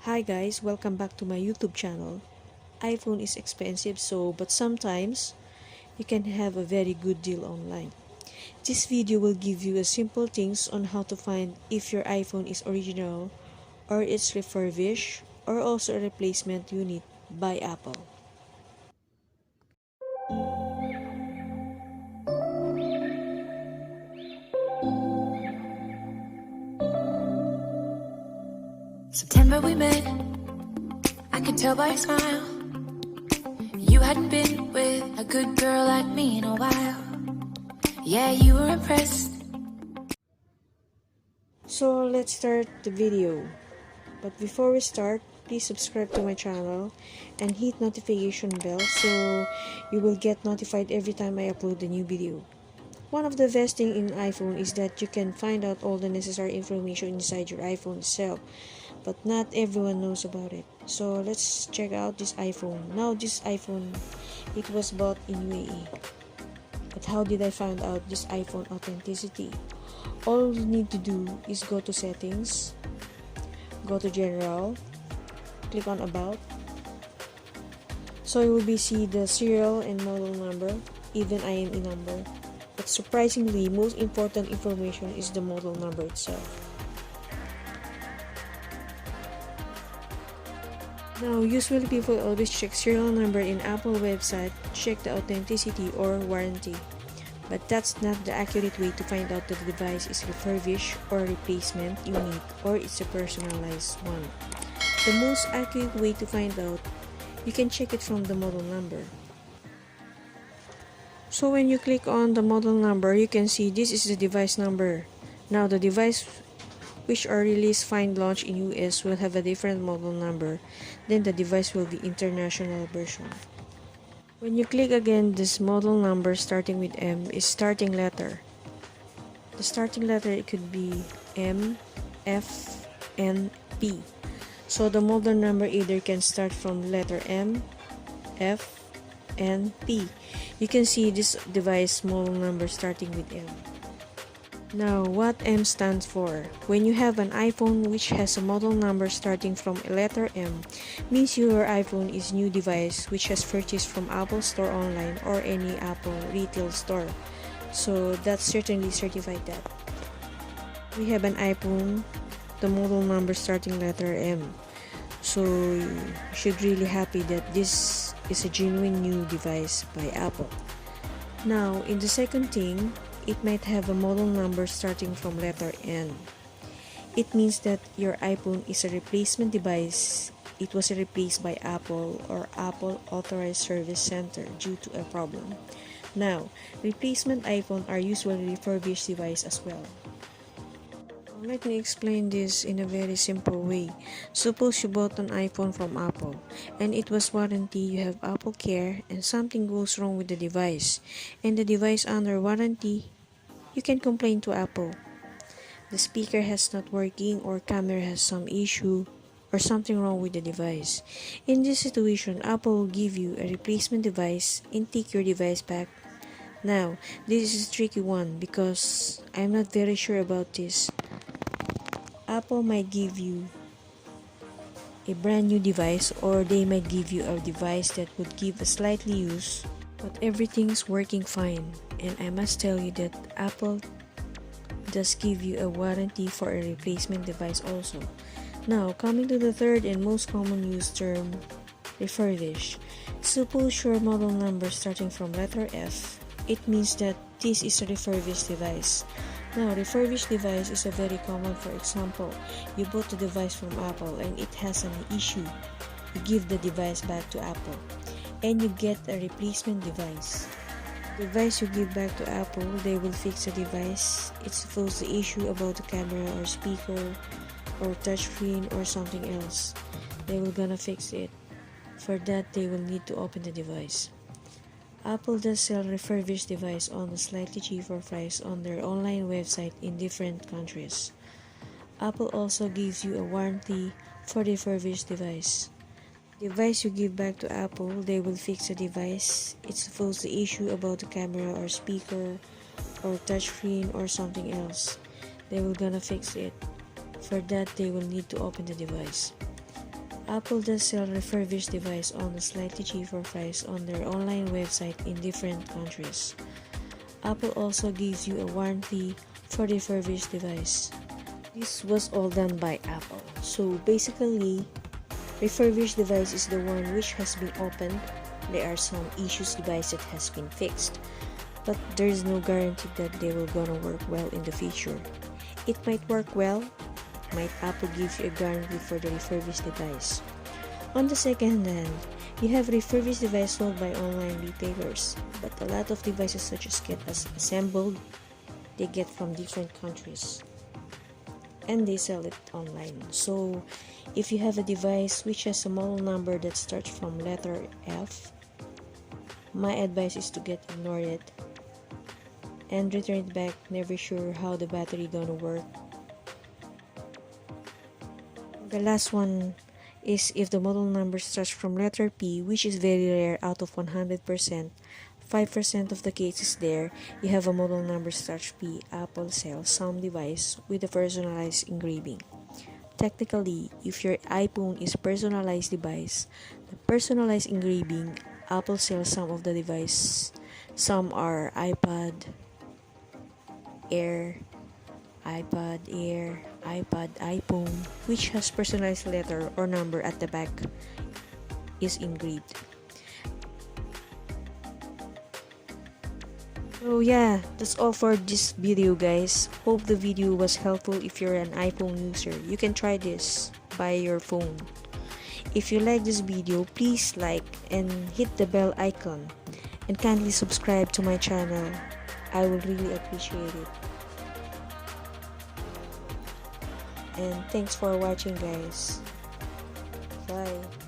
Hi guys, welcome back to my YouTube channel. iPhone is expensive but sometimes you can have a very good deal online. This video will give you a simple things on how to find if your iPhone is original or it's refurbished or also a replacement unit by Apple. September we met, I could tell by your smile. You hadn't been with a good girl like me in a while. Yeah, you were impressed. So let's start the video. But before we start, please subscribe to my channel and hit notification bell so you will get notified every time I upload a new video. One of the best things in iPhone is that you can find out all the necessary information inside your iPhone itself, but not everyone knows about it. So let's check out this iPhone. Now this iPhone, it was bought in UAE. But how did I find out this iPhone authenticity? All you need to do is go to settings, go to general, click on about. So you will see the serial and model number, even IME number. But surprisingly, most important information is the model number itself. Now, usually people always check serial number in Apple website, check the authenticity or warranty. But that's not the accurate way to find out that the device is refurbished or replacement unit or it's a personalized one. The most accurate way to find out, you can check it from the model number. So when you click on the model number, you can see this is the device number. Now the device which are released find launch in US will have a different model number. Then the device will be international version. When you click again, this model number starting with M is starting letter. The starting letter, it could be M, F, N, P. So the model number either can start from letter M, F, N, P. You can see this device model number starting with M. Now, what M stands for? When you have an iPhone which has a model number starting from a letter M, means your iPhone is new device which has purchased from Apple Store online or any Apple retail store. So that's certainly certified that. We have an iPhone, the model number starting letter M. So you should really happy that this is a genuine new device by Apple. Now, in the second thing, it might have a model number starting from letter N. It means that your iPhone is a replacement device. It was replaced by Apple or Apple Authorized Service Center due to a problem. Now, replacement iPhone are usually refurbished device as well. Let me explain this in a very simple way. Suppose you bought an iPhone from Apple and it was warranty, you have Apple Care and something goes wrong with the device and the device under warranty, you can complain to Apple. The speaker has not working or camera has some issue or something wrong with the device. In this situation, Apple will give you a replacement device and take your device back. Now, this is a tricky one because I'm not very sure about this. Apple might give you a brand new device or they might give you a device that would give a slightly use, but everything's working fine. And I must tell you that Apple does give you a warranty for a replacement device also. Now, coming to the third and most common used term, refurbished. Suppose your model number starting from letter F, it means that this is a refurbished device. Now, refurbished device is a very common. For example, you bought the device from Apple and it has an issue. You give the device back to Apple and you get a replacement device. Device you give back to Apple, they will fix the device. It's supposed the issue about the camera or speaker or touchscreen or something else. They will gonna fix it. For that, they will need to open the device. Apple does sell refurbished device on a slightly cheaper price on their online website in different countries. Apple also gives you a warranty for the refurbished device. Device you give back to Apple, they will fix the device. It's supposed the issue about the camera or speaker or touchscreen or something else. They will gonna fix it. For that, they will need to open the device. Apple does sell refurbished device on a slightly cheaper price on their online website in different countries. Apple also gives you a warranty for the refurbished device. This was all done by Apple. So basically, refurbished device is the one which has been opened. There are some issues device that has been fixed, but there is no guarantee that they will gonna work well in the future. It might work well, might Apple give you a guarantee for the refurbished device. On the second hand, you have refurbished device sold by online retailers, but a lot of devices such as get assembled, they get from different countries and they sell it online. So if you have a device which has a model number that starts from letter F, my advice is to ignore it and return it back, never sure how the battery gonna work. The last one is if the model number starts from letter P, which is very rare. Out of 100%, 5% of the cases there, you have a model number starts P. Apple sells some device with a personalized engraving. Technically, if your iPhone is personalized device, the personalized engraving, Apple sells some of the device. Some are iPod Air, iPod, iPhone, which has personalized letter or number at the back is engraved. So yeah, that's all for this video, guys. Hope the video was helpful. If you're an iPhone user, you can try this by your phone. If you like this video, please like and hit the bell icon and kindly subscribe to my channel. I will really appreciate it. And thanks for watching, guys. Bye.